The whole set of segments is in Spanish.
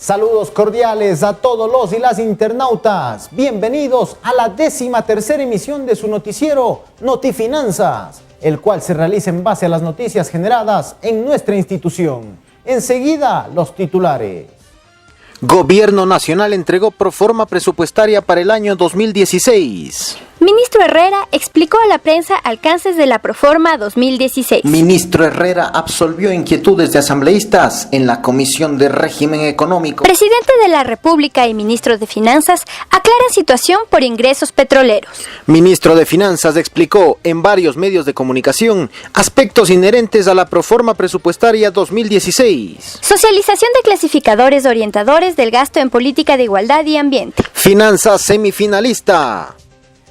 Saludos cordiales a todos los y las internautas. Bienvenidos a la 13ª emisión de su noticiero Notifinanzas, el cual se realiza en base a las noticias generadas en nuestra institución. Enseguida, los titulares. Gobierno Nacional entregó proforma presupuestaria para el año 2016. Ministro Herrera explicó a la prensa alcances de la proforma 2016. Ministro Herrera absolvió inquietudes de asambleístas en la Comisión de Régimen Económico. Presidente de la República y ministros de Finanzas aclaran situación por ingresos petroleros. Ministro de Finanzas explicó en varios medios de comunicación aspectos inherentes a la proforma presupuestaria 2016. Socialización de clasificadores orientadores del gasto en política de igualdad y ambiente. Finanzas semifinalista.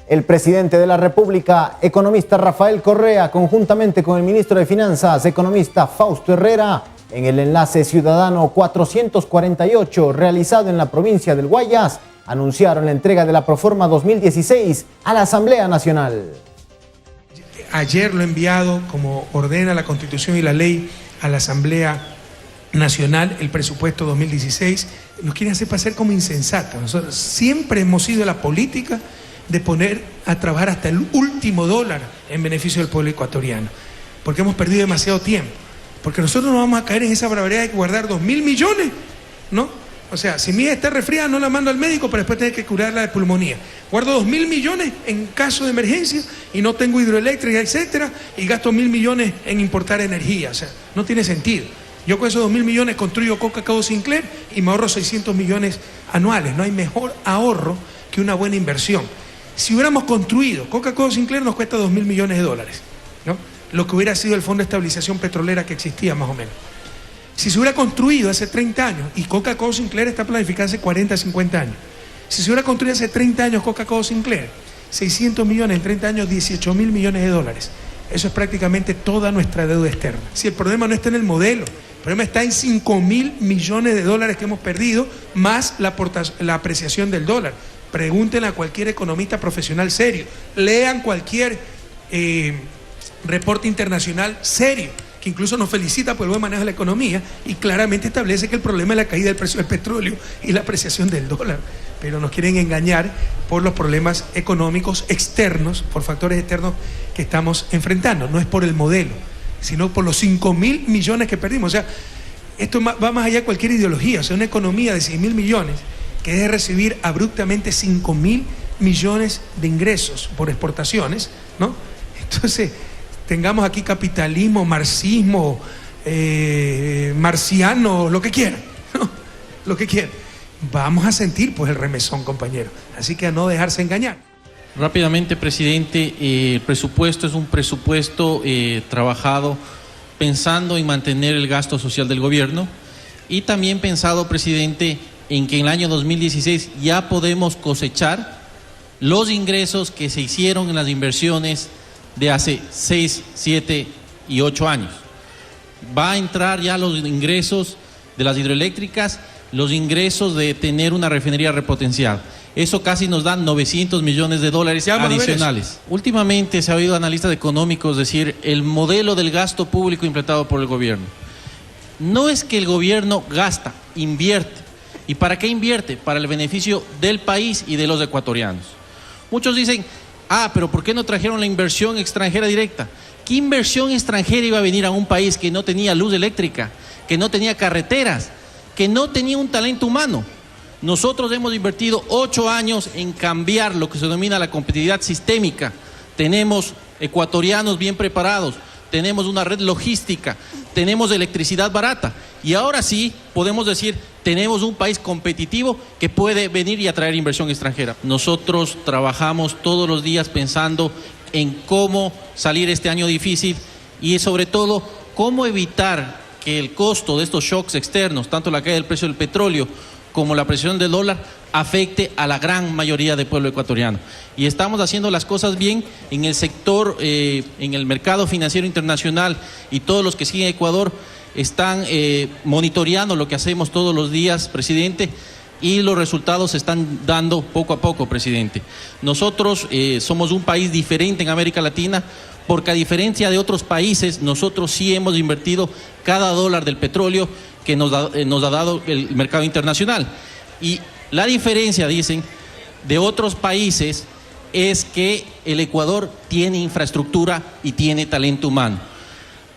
El presidente de la República, economista Rafael Correa, conjuntamente con el ministro de Finanzas, economista Fausto Herrera, en el enlace ciudadano 448 realizado en la provincia del Guayas, anunciaron la entrega de la proforma 2016 a la Asamblea Nacional. Ayer lo he enviado, como ordena la Constitución y la ley, a la Asamblea Nacional, el presupuesto 2016. Nos quieren hacer pasar como insensatos. Nosotros siempre hemos sido la política de poner a trabajar hasta el último dólar en beneficio del pueblo ecuatoriano, porque hemos perdido demasiado tiempo, porque nosotros no vamos a caer en esa barbaridad de guardar 2.000 millones, ¿no? O sea, si mi hija está resfriada no la mando al médico para después tener que curarla de pulmonía. Guardo 2.000 millones en caso de emergencia y no tengo hidroeléctrica, etcétera, y gasto 1.000 millones en importar energía. O sea, no tiene sentido. Yo con esos 2.000 millones construyo Coca-Cola Sinclair y me ahorro 600 millones anuales. No hay mejor ahorro que una buena inversión. Si hubiéramos construido Coca-Cola Sinclair nos cuesta 2.000 millones de dólares, ¿no? Lo que hubiera sido el Fondo de Estabilización Petrolera que existía más o menos. Si se hubiera construido hace 30 años, y Coca-Cola Sinclair está planificada hace 40, 50 años, si se hubiera construido hace 30 años Coca-Cola Sinclair, 600 millones en 30 años, 18.000 millones de dólares. Eso es prácticamente toda nuestra deuda externa. Si el problema no está en el modelo, el problema está en 5.000 millones de dólares que hemos perdido, más la apreciación del dólar. Pregúntenle a cualquier economista profesional serio, lean cualquier reporte internacional serio, que incluso nos felicita por el buen manejo de la economía y claramente establece que el problema es la caída del precio del petróleo y la apreciación del dólar. Pero nos quieren engañar por los problemas económicos externos, por factores externos que estamos enfrentando. No es por el modelo, sino por los 5.000 millones que perdimos. O sea, esto va más allá de cualquier ideología. O sea, una economía de 6.000 millones que debe recibir abruptamente 5.000 millones de ingresos por exportaciones, ¿no? Entonces, tengamos aquí capitalismo, marxismo, marciano, lo que quieran, ¿no? Lo que quieran. Vamos a sentir pues el remesón, compañero. Así que a no dejarse engañar. Rápidamente, presidente, el presupuesto es un presupuesto trabajado pensando en mantener el gasto social del gobierno y también pensado, presidente, en que en el año 2016 ya podemos cosechar los ingresos que se hicieron en las inversiones de hace 6, 7 y 8 años. Va a entrar ya los ingresos de las hidroeléctricas, los ingresos de tener una refinería repotenciada. Eso casi nos dan 900 millones de dólares adicionales. Últimamente se ha oído analistas económicos decir el modelo del gasto público implementado por el gobierno. No es que el gobierno gasta, invierte. ¿Y para qué invierte? Para el beneficio del país y de los ecuatorianos. Muchos dicen, pero ¿por qué no trajeron la inversión extranjera directa? ¿Qué inversión extranjera iba a venir a un país que no tenía luz eléctrica, que no tenía carreteras, que no tenía un talento humano? Nosotros hemos invertido 8 años en cambiar lo que se denomina la competitividad sistémica. Tenemos ecuatorianos bien preparados, tenemos una red logística, tenemos electricidad barata y ahora sí podemos decir tenemos un país competitivo que puede venir y atraer inversión extranjera. Nosotros trabajamos todos los días pensando en cómo salir este año difícil y sobre todo cómo evitar que el costo de estos shocks externos, tanto la caída del precio del petróleo como la presión del dólar, afecte a la gran mayoría del pueblo ecuatoriano. Y estamos haciendo las cosas bien en el sector, en el mercado financiero internacional, y todos los que siguen Ecuador están monitoreando lo que hacemos todos los días, presidente, y los resultados se están dando poco a poco, presidente. Nosotros somos un país diferente en América Latina, porque a diferencia de otros países, nosotros sí hemos invertido cada dólar del petróleo que nos ha dado el mercado internacional. Y la diferencia, dicen, de otros países es que el Ecuador tiene infraestructura y tiene talento humano.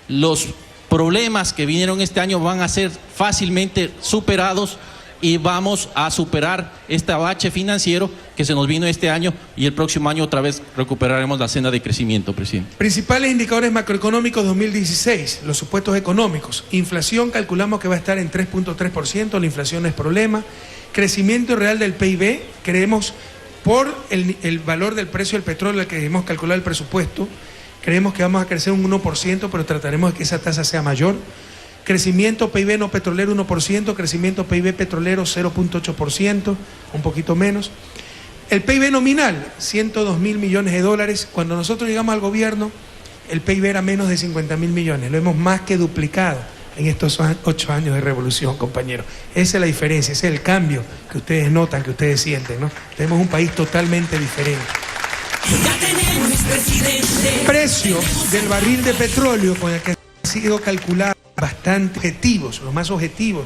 Los problemas que vinieron este año van a ser fácilmente superados y vamos a superar este bache financiero que se nos vino este año, y el próximo año otra vez recuperaremos la senda de crecimiento, presidente. Principales indicadores macroeconómicos 2016, los supuestos económicos. Inflación calculamos que va a estar en 3.3%, la inflación no es problema. Crecimiento real del PIB, creemos por el valor del precio del petróleo al que hemos calculado el presupuesto, creemos que vamos a crecer un 1%, pero trataremos de que esa tasa sea mayor. Crecimiento PIB no petrolero 1%, crecimiento PIB petrolero 0.8%, un poquito menos. El PIB nominal, 102.000 millones de dólares. Cuando nosotros llegamos al gobierno, el PIB era menos de 50.000 millones. Lo hemos más que duplicado en estos 8 años de revolución, compañeros. Esa es la diferencia, ese es el cambio que ustedes notan, que ustedes sienten, ¿no? Tenemos un país totalmente diferente. Precio del barril de petróleo con el que ha sido calculado bastante objetivos, los más objetivos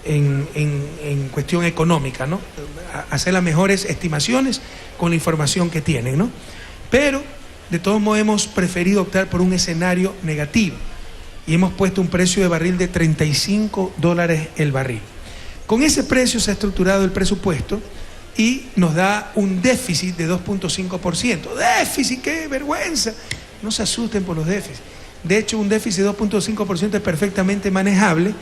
en cuestión económica, ¿no? Hacer las mejores estimaciones con la información que tienen, ¿no? Pero, de todos modos, hemos preferido optar por un escenario negativo y hemos puesto un precio de barril de $35 el barril. Con ese precio se ha estructurado el presupuesto y nos da un déficit de 2.5%. ¡Déficit! ¡Qué vergüenza! No se asusten por los déficits. De hecho, un déficit de 2.5% es perfectamente manejable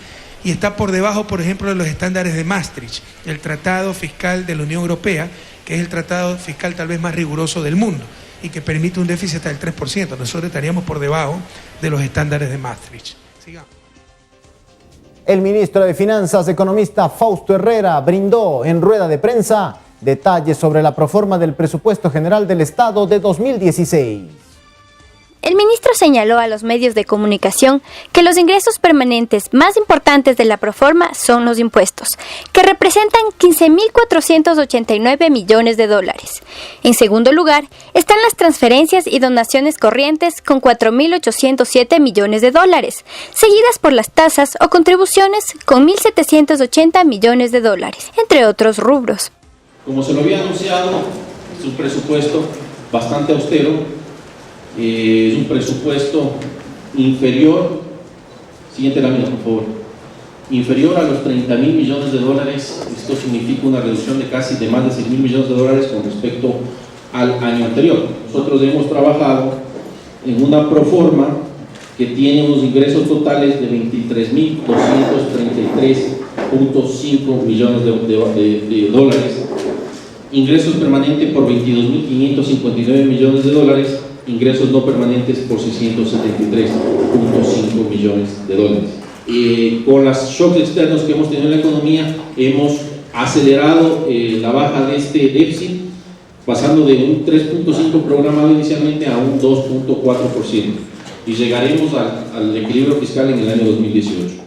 y está por debajo, por ejemplo, de los estándares de Maastricht, el tratado fiscal de la Unión Europea, que es el tratado fiscal tal vez más riguroso del mundo y que permite un déficit hasta del 3%. Nosotros estaríamos por debajo de los estándares de Maastricht. Sigamos. El ministro de Finanzas, economista Fausto Herrera, brindó en rueda de prensa detalles sobre la proforma del presupuesto general del Estado de 2016. El ministro señaló a los medios de comunicación que los ingresos permanentes más importantes de la proforma son los impuestos, que representan 15.489 millones de dólares. En segundo lugar, están las transferencias y donaciones corrientes con 4.807 millones de dólares, seguidas por las tasas o contribuciones con 1.780 millones de dólares, entre otros rubros. Como se lo había anunciado, es un presupuesto bastante austero. Es un presupuesto inferior, siguiente lámina por favor, inferior a los 30.000 millones de dólares. Esto significa una reducción de casi de más de 6.000 millones de dólares con respecto al año anterior. Nosotros hemos trabajado en una proforma que tiene unos ingresos totales de 23.233.5 millones de dólares, ingresos permanentes por 22.559 millones de dólares, ingresos no permanentes por 673.5 millones de dólares. Con los shocks externos que hemos tenido en la economía, hemos acelerado la baja de este déficit, pasando de un 3.5 programado inicialmente a un 2.4%, y llegaremos al equilibrio fiscal en el año 2018.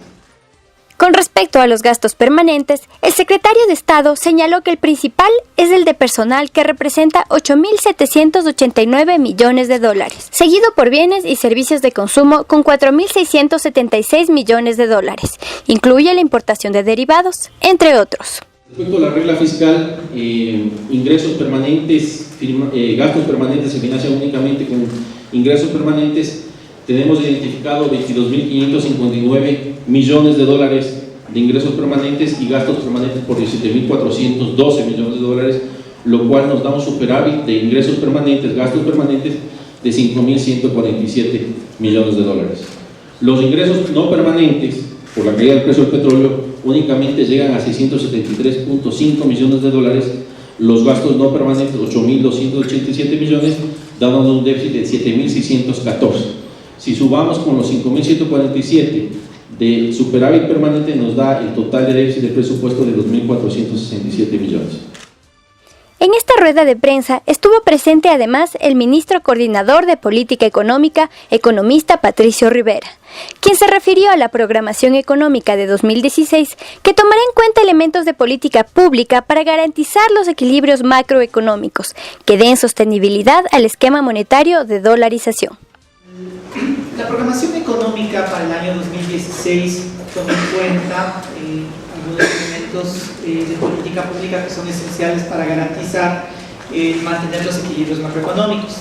Con respecto a los gastos permanentes, el secretario de Estado señaló que el principal es el de personal, que representa 8.789 millones de dólares, seguido por bienes y servicios de consumo con 4.676 millones de dólares. Incluye la importación de derivados, entre otros. Respecto a la regla fiscal, ingresos permanentes, gastos permanentes se financian únicamente con ingresos permanentes. Tenemos identificado 22.559 millones de dólares de ingresos permanentes y gastos permanentes por 17.412 millones de dólares, lo cual nos da un superávit de ingresos permanentes, gastos permanentes de 5.147 millones de dólares. Los ingresos no permanentes, por la caída del precio del petróleo, únicamente llegan a 673.5 millones de dólares. Los gastos no permanentes, 8.287 millones, dándonos un déficit de 7.614. Si subamos con los 5.147 de superávit permanente, nos da el total de déficit del presupuesto de 2.467 millones. En esta rueda de prensa estuvo presente además el ministro coordinador de Política Económica, economista Patricio Rivera, quien se refirió a la programación económica de 2016, que tomará en cuenta elementos de política pública para garantizar los equilibrios macroeconómicos que den sostenibilidad al esquema monetario de dolarización. La programación económica para el año 2016 toma en cuenta algunos elementos de política pública que son esenciales para garantizar mantener los equilibrios macroeconómicos.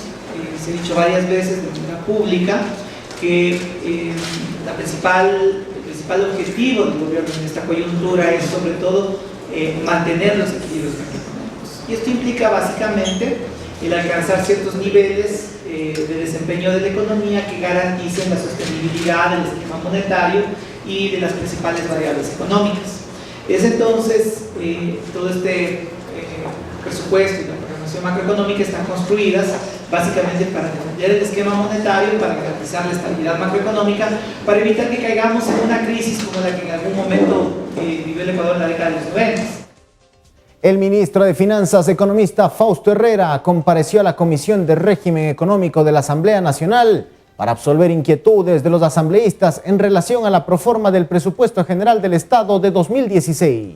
Se ha dicho varias veces de manera pública que el principal objetivo del gobierno en esta coyuntura es sobre todo mantener los equilibrios macroeconómicos. Y esto implica básicamente el alcanzar ciertos niveles de desempeño de la economía que garanticen la sostenibilidad del esquema monetario y de las principales variables económicas. Es entonces todo este presupuesto y la programación macroeconómica están construidas básicamente para defender el esquema monetario, para garantizar la estabilidad macroeconómica, para evitar que caigamos en una crisis como la que en algún momento vivió el Ecuador en la década de los 90. El ministro de Finanzas, economista Fausto Herrera, compareció a la Comisión de Régimen Económico de la Asamblea Nacional para absolver inquietudes de los asambleístas en relación a la proforma del Presupuesto General del Estado de 2016.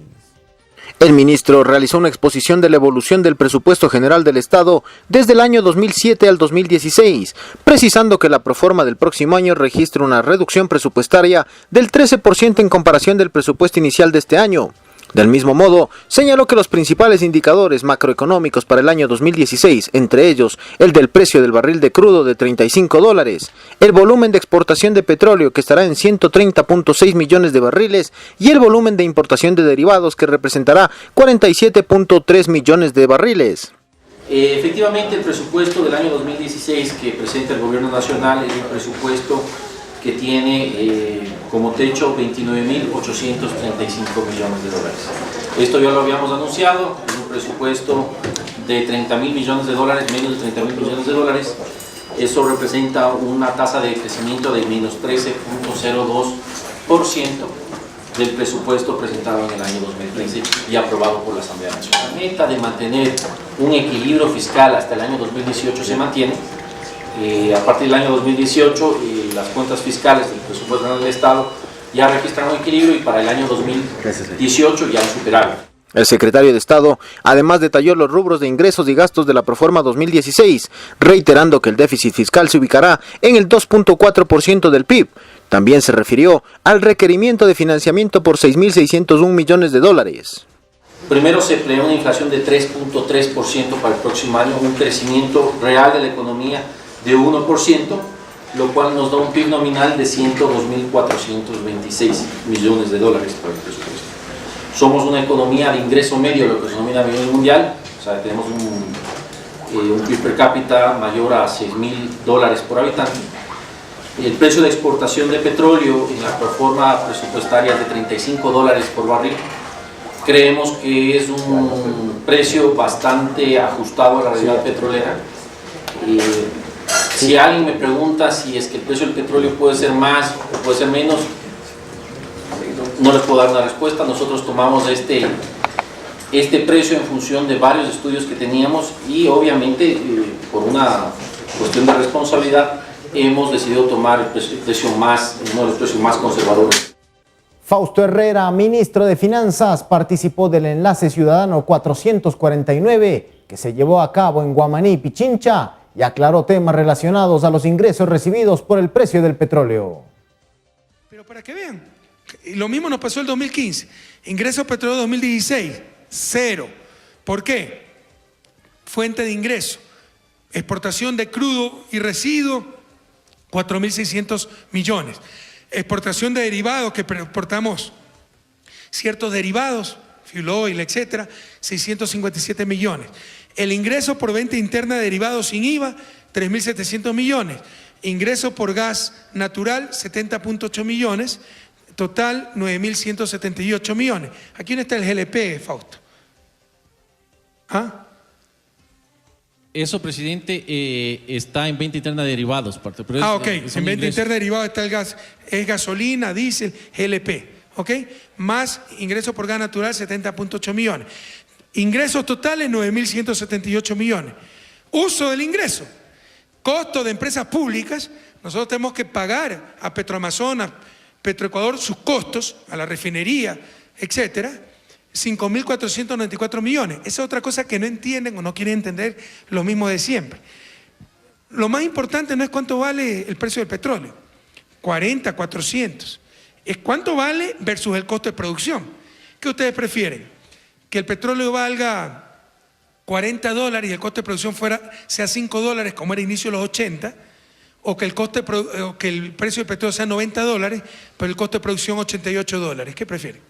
El ministro realizó una exposición de la evolución del presupuesto general del Estado desde el año 2007 al 2016, precisando que la proforma del próximo año registra una reducción presupuestaria del 13% en comparación del presupuesto inicial de este año. Del mismo modo, señaló que los principales indicadores macroeconómicos para el año 2016, entre ellos el del precio del barril de crudo de $35, el volumen de exportación de petróleo que estará en 130.6 millones de barriles y el volumen de importación de derivados que representará 47.3 millones de barriles. Efectivamente, el presupuesto del año 2016 que presenta el Gobierno Nacional es un presupuesto que tiene como techo 29.835 millones de dólares. Esto ya lo habíamos anunciado, es un presupuesto de 30.000 millones de dólares, menos de 30.000 millones de dólares. Eso representa una tasa de crecimiento de menos 13.02% del presupuesto presentado en el año 2015 y aprobado por la Asamblea Nacional. La meta de mantener un equilibrio fiscal hasta el año 2018 se mantiene. A partir del año 2018 las cuentas fiscales del presupuesto general del Estado ya registran un equilibrio y para el año 2018 ya un superávit. El secretario de Estado además detalló los rubros de ingresos y gastos de la proforma 2016, reiterando que el déficit fiscal se ubicará en el 2.4% del PIB. También se refirió al requerimiento de financiamiento por 6.601 millones de dólares. Primero se prevé una inflación de 3.3% para el próximo año, un crecimiento real de la economía de 1%, lo cual nos da un PIB nominal de 102.426 millones de dólares para el presupuesto. Somos una economía de ingreso medio, lo que se denomina a nivel mundial, o sea, tenemos un PIB per cápita mayor a $6.000 por habitante. El precio de exportación de petróleo en la proforma presupuestaria es de $35 por barril. Creemos que es un precio bastante ajustado a la realidad petrolera. Si alguien me pregunta si es que el precio del petróleo puede ser más o puede ser menos, no les puedo dar una respuesta. Nosotros tomamos este precio en función de varios estudios que teníamos y obviamente por una cuestión de responsabilidad hemos decidido tomar uno de los precios más conservadores. Fausto Herrera, ministro de Finanzas, participó del enlace ciudadano 449 que se llevó a cabo en Guamaní, Pichincha, y aclaró temas relacionados a los ingresos recibidos por el precio del petróleo. Pero para que vean, lo mismo nos pasó el 2015. Ingresos petróleo 2016, cero. ¿Por qué? Fuente de ingreso. Exportación de crudo y residuo, 4.600 millones. Exportación de derivados que exportamos, ciertos derivados, fuel oil, etcétera, 657 millones. El ingreso por venta interna de derivados sin IVA, 3.700 millones. Ingreso por gas natural, 70.8 millones. Total, 9.178 millones. Aquí no está el GLP, Fausto. ¿Ah? Eso, presidente, está en venta interna de derivados. Ok. En venta interna de derivados está el gas, es gasolina, diésel, GLP. ¿Ok? Más ingreso por gas natural, 70.8 millones. Ingresos totales, 9.178 millones. Uso del ingreso. Costo de empresas públicas. Nosotros tenemos que pagar a Petroamazonas, Petroecuador sus costos, a la refinería, etcétera. 5.494 millones. Esa es otra cosa que no entienden o no quieren entender, lo mismo de siempre. Lo más importante no es cuánto vale el precio del petróleo. 40, 400. Es cuánto vale versus el costo de producción. ¿Qué ustedes prefieren? ¿Que el petróleo valga $40 y el costo de producción sea $5, como era inicio de los 80, o que el precio del petróleo sea $90, pero el costo de producción $88? ¿Qué prefieren?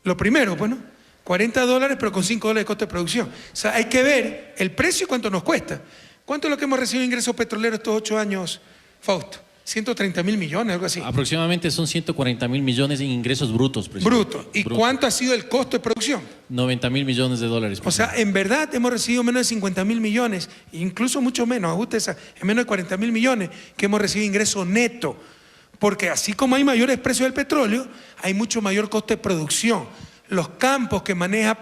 Lo primero, bueno, $40, pero con $5 de costo de producción. O sea, hay que ver el precio y cuánto nos cuesta. ¿Cuánto es lo que hemos recibido de ingresos petroleros estos 8 años, Fausto? 130.000 millones, algo así. Aproximadamente son 140.000 millones en ingresos brutos, presidente. Bruto. ¿Y cuánto ha sido el costo de producción? 90.000 millones de dólares. O sea, en verdad hemos recibido menos de 50.000 millones, incluso mucho menos, ajuste esa, en menos de 40.000 millones que hemos recibido ingreso neto. Porque así como hay mayores precios del petróleo, hay mucho mayor costo de producción. Los campos que maneja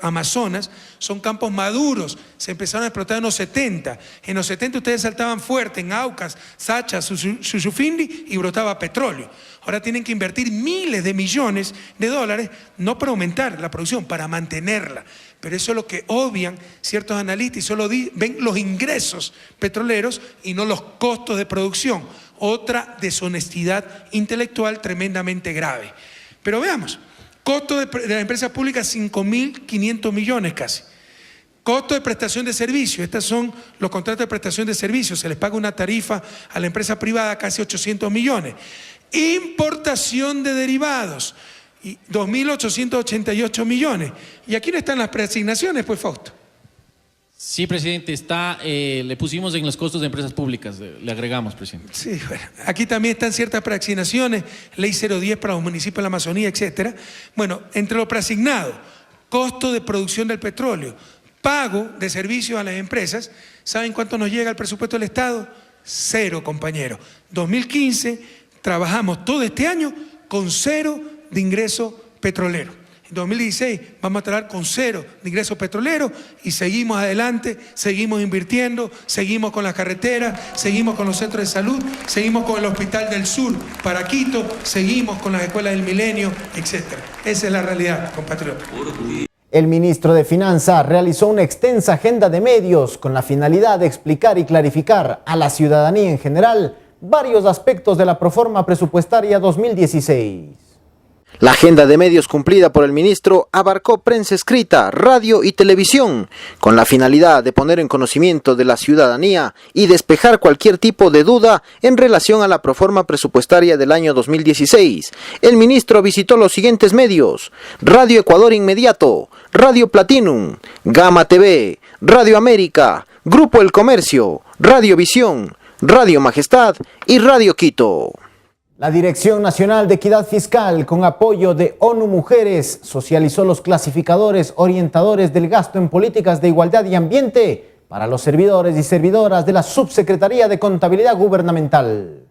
Amazonas son campos maduros, se empezaron a explotar en los 70. En los 70 ustedes saltaban fuerte en Aucas, Sacha, Shushufindi y brotaba petróleo. Ahora tienen que invertir miles de millones de dólares, no para aumentar la producción, para mantenerla. Pero eso es lo que obvian ciertos analistas y solo ven los ingresos petroleros y no los costos de producción. Otra deshonestidad intelectual tremendamente grave. Pero veamos. Costo de la empresa pública, 5.500 millones casi. Costo de prestación de servicios, estos son los contratos de prestación de servicios, se les paga una tarifa a la empresa privada, casi 800 millones. Importación de derivados, 2.888 millones. Y aquí no están las preasignaciones, pues, Fausto. Sí, presidente, le pusimos en los costos de empresas públicas, le agregamos, presidente. Sí, bueno, aquí también están ciertas preasignaciones, ley 010 para los municipios de la Amazonía, etcétera. Bueno, entre lo preasignado, costo de producción del petróleo, pago de servicios a las empresas, ¿saben cuánto nos llega al presupuesto del Estado? 0, compañero. 2015, trabajamos todo este año con 0 de ingreso petrolero. En 2016 vamos a trabajar con 0 de ingresos petroleros y seguimos adelante, seguimos invirtiendo, seguimos con las carreteras, seguimos con los centros de salud, seguimos con el Hospital del Sur para Quito, seguimos con las escuelas del milenio, etc. Esa es la realidad, compatriotas. El ministro de Finanzas realizó una extensa agenda de medios con la finalidad de explicar y clarificar a la ciudadanía en general varios aspectos de la proforma presupuestaria 2016. La agenda de medios cumplida por el ministro abarcó prensa escrita, radio y televisión, con la finalidad de poner en conocimiento de la ciudadanía y despejar cualquier tipo de duda en relación a la proforma presupuestaria del año 2016. El ministro visitó los siguientes medios: Radio Ecuador Inmediato, Radio Platinum, Gama TV, Radio América, Grupo El Comercio, Radio Visión, Radio Majestad y Radio Quito. La Dirección Nacional de Equidad Fiscal, con apoyo de ONU Mujeres, socializó los clasificadores orientadores del gasto en políticas de igualdad y ambiente para los servidores y servidoras de la Subsecretaría de Contabilidad Gubernamental.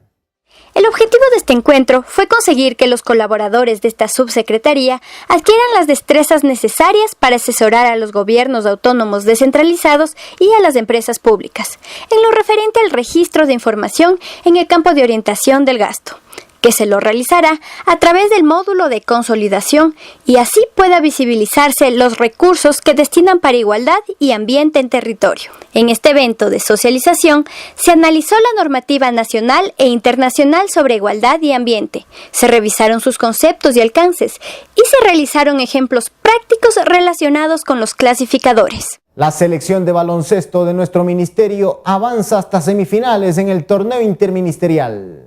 El objetivo de este encuentro fue conseguir que los colaboradores de esta subsecretaría adquieran las destrezas necesarias para asesorar a los gobiernos autónomos descentralizados y a las empresas públicas, en lo referente al registro de información en el campo de orientación del gasto, que se lo realizará a través del módulo de consolidación y así pueda visibilizarse los recursos que destinan para igualdad y ambiente en territorio. En este evento de socialización se analizó la normativa nacional e internacional sobre igualdad y ambiente, se revisaron sus conceptos y alcances y se realizaron ejemplos prácticos relacionados con los clasificadores. La selección de baloncesto de nuestro ministerio avanza hasta semifinales en el torneo interministerial.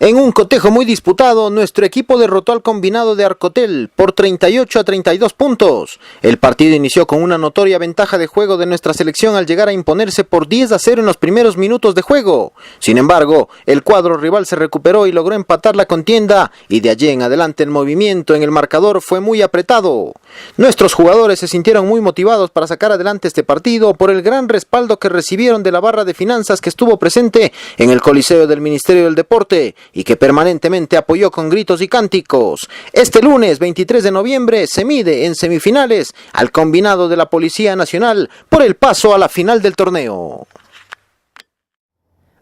En un cotejo muy disputado, nuestro equipo derrotó al combinado de Arcotel por 38-32 puntos. El partido inició con una notoria ventaja de juego de nuestra selección al llegar a imponerse por 10-0 en los primeros minutos de juego. Sin embargo, el cuadro rival se recuperó y logró empatar la contienda, y de allí en adelante el movimiento en el marcador fue muy apretado. Nuestros jugadores se sintieron muy motivados para sacar adelante este partido por el gran respaldo que recibieron de la barra de finanzas que estuvo presente en el Coliseo del Ministerio del Deporte y que permanentemente apoyó con gritos y cánticos. Este lunes 23 de noviembre se mide en semifinales al combinado de la Policía Nacional por el paso a la final del torneo.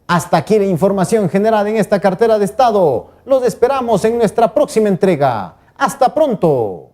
Hasta aquí la información generada en esta cartera de Estado. Los esperamos en nuestra próxima entrega. ¡Hasta pronto!